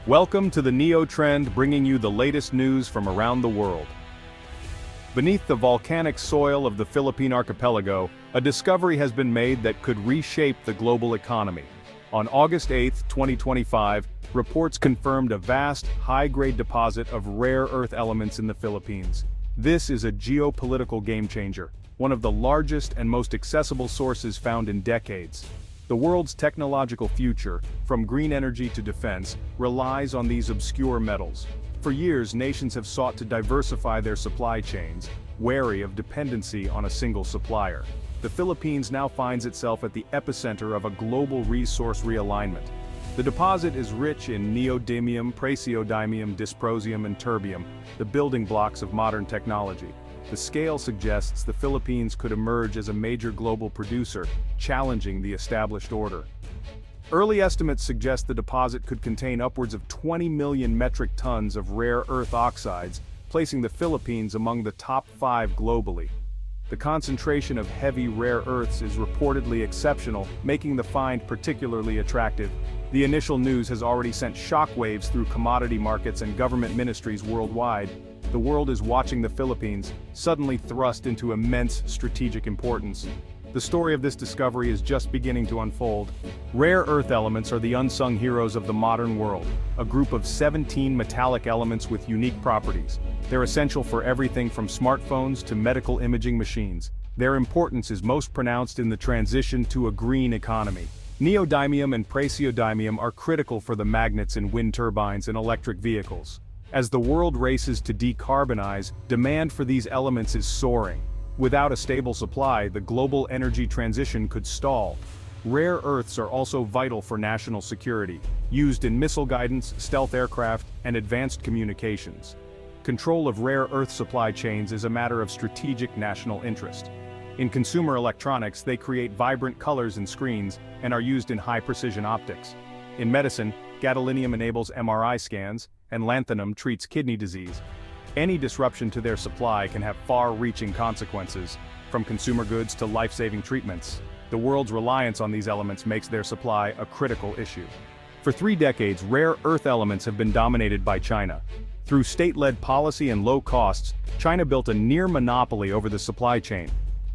Welcome to the Neo Trend, bringing you the latest news from around the world. Beneath the volcanic soil of the Philippine archipelago, a discovery has been made that could reshape the global economy. On August 8, 2025, reports confirmed a vast, high-grade deposit of rare earth elements in the Philippines. This is a geopolitical game-changer, one of the largest and most accessible sources found in decades. The world's technological future, from green energy to defense, relies on these obscure metals. For years, nations have sought to diversify their supply chains, wary of dependency on a single supplier. The Philippines now finds itself at the epicenter of a global resource realignment. The deposit is rich in neodymium, praseodymium, dysprosium, and terbium, the building blocks of modern technology. The scale suggests the Philippines could emerge as a major global producer, challenging the established order. Early estimates suggest the deposit could contain upwards of 20 million metric tons of rare earth oxides, placing the Philippines among the top 5 globally. The concentration of heavy rare earths is reportedly exceptional, making the find particularly attractive. The initial news has already sent shockwaves through commodity markets and government ministries worldwide. The world is watching the Philippines, suddenly thrust into immense strategic importance. The story of this discovery is just beginning to unfold. Rare earth elements are the unsung heroes of the modern world, a group of 17 metallic elements with unique properties. They're essential for everything from smartphones to medical imaging machines. Their importance is most pronounced in the transition to a green economy. Neodymium and praseodymium are critical for the magnets in wind turbines and electric vehicles. As the world races to decarbonize, demand for these elements is soaring. Without a stable supply, the global energy transition could stall. Rare earths are also vital for national security, used in missile guidance, stealth aircraft, and advanced communications. Control of rare earth supply chains is a matter of strategic national interest. In consumer electronics, they create vibrant colors and screens, and are used in high-precision optics. In medicine, gadolinium enables MRI scans, and lanthanum treats kidney disease. Any disruption to their supply can have far-reaching consequences, from consumer goods to life-saving treatments. The world's reliance on these elements makes their supply a critical issue. For 3 decades, rare earth elements have been dominated by China. Through state-led policy and low costs, China built a near monopoly over the supply chain.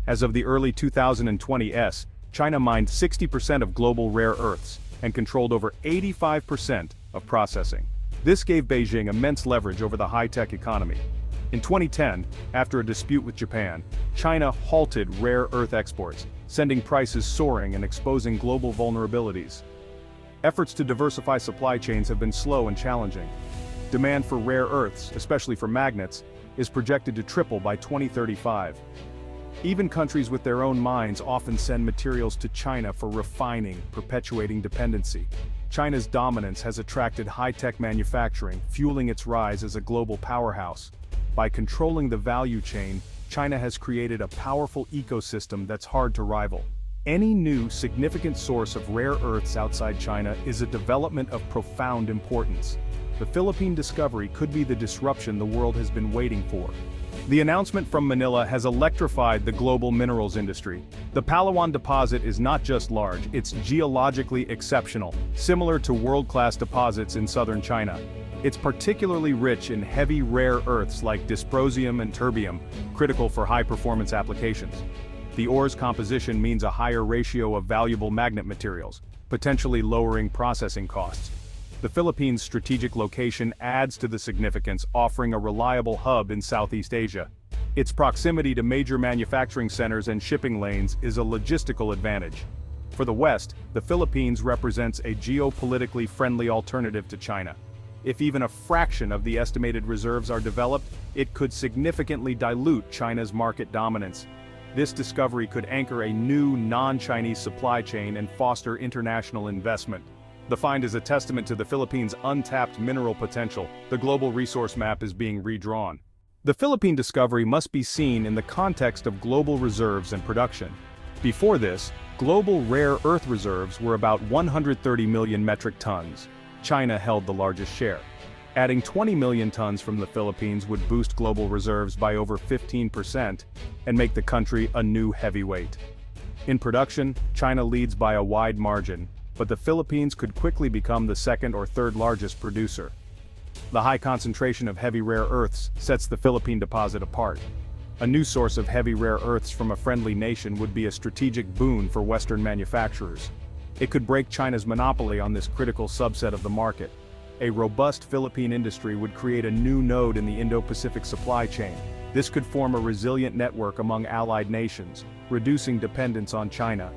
As of the early 2020s, China mined 60% of global rare earths, and controlled over 85% of processing. This gave Beijing immense leverage over the high-tech economy. In 2010, after a dispute with Japan, China halted rare earth exports, sending prices soaring and exposing global vulnerabilities. Efforts to diversify supply chains have been slow and challenging. Demand for rare earths, especially for magnets, is projected to triple by 2035. Even countries with their own mines often send materials to China for refining, perpetuating dependency. China's dominance has attracted high-tech manufacturing, fueling its rise as a global powerhouse. By controlling the value chain, China has created a powerful ecosystem that's hard to rival. Any new, significant source of rare earths outside China is a development of profound importance. The Philippine discovery could be the disruption the world has been waiting for. The announcement from Manila has electrified the global minerals industry. The Palawan deposit is not just large, it's geologically exceptional, similar to world-class deposits in southern China. It's particularly rich in heavy rare earths like dysprosium and terbium, critical for high-performance applications. The ore's composition means a higher ratio of valuable magnet materials, potentially lowering processing costs. The Philippines' strategic location adds to the significance, offering a reliable hub in Southeast Asia. Its proximity to major manufacturing centers and shipping lanes is a logistical advantage. For the West, the Philippines represents a geopolitically friendly alternative to China. If even a fraction of the estimated reserves are developed, it could significantly dilute China's market dominance. This discovery could anchor a new non-Chinese supply chain and foster international investment. The find is a testament to the Philippines' untapped mineral potential. The global resource map is being redrawn. The Philippine discovery must be seen in the context of global reserves and production. Before this, global rare earth reserves were about 130 million metric tons. China held the largest share. Adding 20 million tons from the Philippines would boost global reserves by over 15% and make the country a new heavyweight. In production, China leads by a wide margin, but the Philippines could quickly become the second or third largest producer. The high concentration of heavy rare earths sets the Philippine deposit apart. A new source of heavy rare earths from a friendly nation would be a strategic boon for Western manufacturers. It could break China's monopoly on this critical subset of the market. A robust Philippine industry would create a new node in the Indo-Pacific supply chain. This could form a resilient network among allied nations, reducing dependence on China.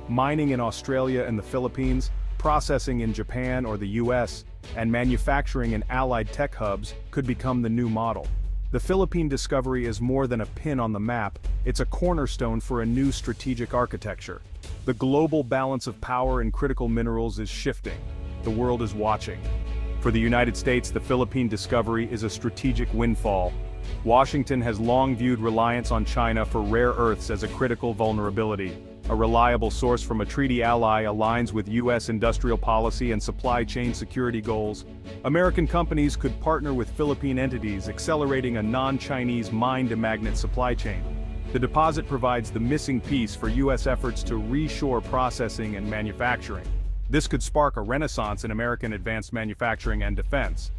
Mining in Australia and the Philippines, processing in Japan or the US, and manufacturing in allied tech hubs could become the new model. The Philippine Discovery is more than a pin on the map, it's a cornerstone for a new strategic architecture. The global balance of power in critical minerals is shifting. The world is watching. For the United States, the Philippine Discovery is a strategic windfall. Washington has long viewed reliance on China for rare earths as a critical vulnerability. A reliable source from a treaty ally aligns with U.S. industrial policy and supply chain security goals. American companies could partner with Philippine entities, accelerating a non-Chinese mine-to-magnet supply chain. The deposit provides the missing piece for U.S. efforts to reshore processing and manufacturing. This could spark a renaissance in American advanced manufacturing and defense.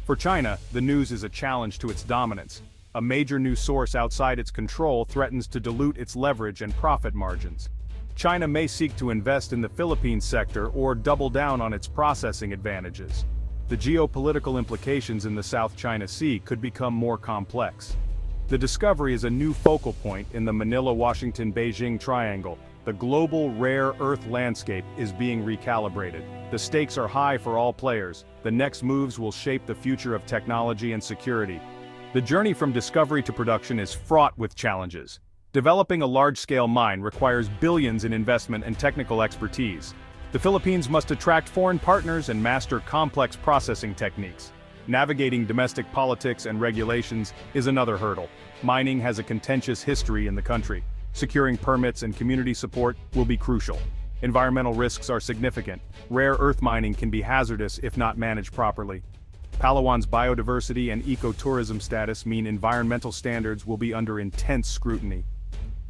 For China, the news is a challenge to its dominance. A major new source outside its control threatens to dilute its leverage and profit margins. China may seek to invest in the Philippines sector or double down on its processing advantages. The geopolitical implications in the South China Sea could become more complex. The Discovery is a new focal point in the Manila-Washington-Beijing triangle. The global rare earth landscape is being recalibrated. The stakes are high for all players. The next moves will shape the future of technology and security. The journey from discovery to production is fraught with challenges. Developing a large-scale mine requires billions in investment and technical expertise. The Philippines must attract foreign partners and master complex processing techniques. Navigating domestic politics and regulations is another hurdle. Mining has a contentious history in the country. Securing permits and community support will be crucial. Environmental risks are significant. Rare earth mining can be hazardous if not managed properly. Palawan's biodiversity and ecotourism status mean environmental standards will be under intense scrutiny.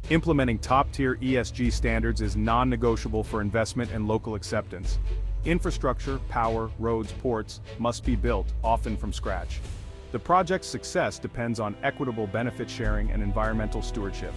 Implementing top-tier ESG standards is non-negotiable for investment and local acceptance. Infrastructure, power, roads, ports must be built, often from scratch. The project's success depends on equitable benefit sharing and environmental stewardship.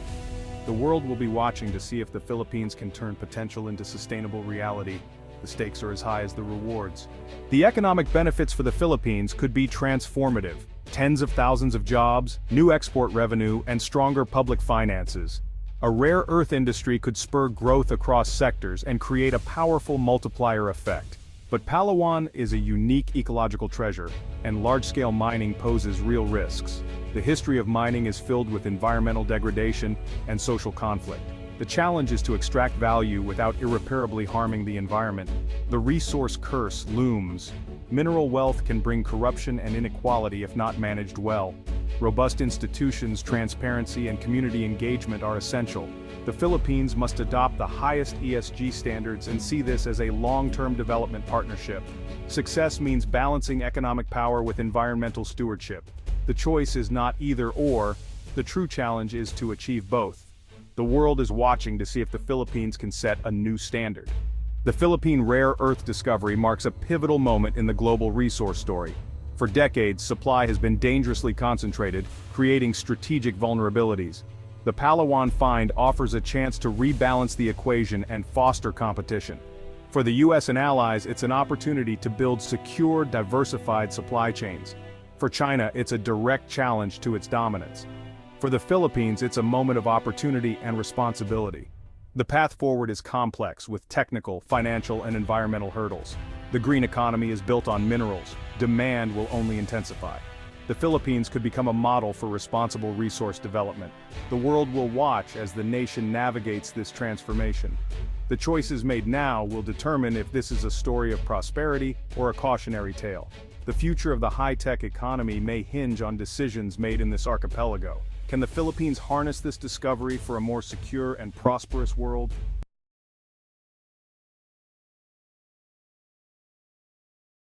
The world will be watching to see if the Philippines can turn potential into sustainable reality. The stakes are as high as the rewards. The economic benefits for the Philippines could be transformative. Tens of thousands of jobs, new export revenue, and stronger public finances. A rare earth industry could spur growth across sectors and create a powerful multiplier effect. But Palawan is a unique ecological treasure, and large-scale mining poses real risks. The history of mining is filled with environmental degradation and social conflict. The challenge is to extract value without irreparably harming the environment. The resource curse looms. Mineral wealth can bring corruption and inequality if not managed well. Robust institutions, transparency, and community engagement are essential. The Philippines must adopt the highest ESG standards and see this as a long-term development partnership. Success means balancing economic power with environmental stewardship. The choice is not either or, the true challenge is to achieve both. The world is watching to see if the Philippines can set a new standard. The Philippine rare earth discovery marks a pivotal moment in the global resource story. For decades, supply has been dangerously concentrated, creating strategic vulnerabilities. The Palawan find offers a chance to rebalance the equation and foster competition. For the US and allies, it's an opportunity to build secure, diversified supply chains. For China, it's a direct challenge to its dominance. For the Philippines, it's a moment of opportunity and responsibility. The path forward is complex, with technical, financial, and environmental hurdles. The green economy is built on minerals. Demand will only intensify. The Philippines could become a model for responsible resource development. The world will watch as the nation navigates this transformation. The choices made now will determine if this is a story of prosperity or a cautionary tale. The future of the high-tech economy may hinge on decisions made in this archipelago. Can the Philippines harness this discovery for a more secure and prosperous world?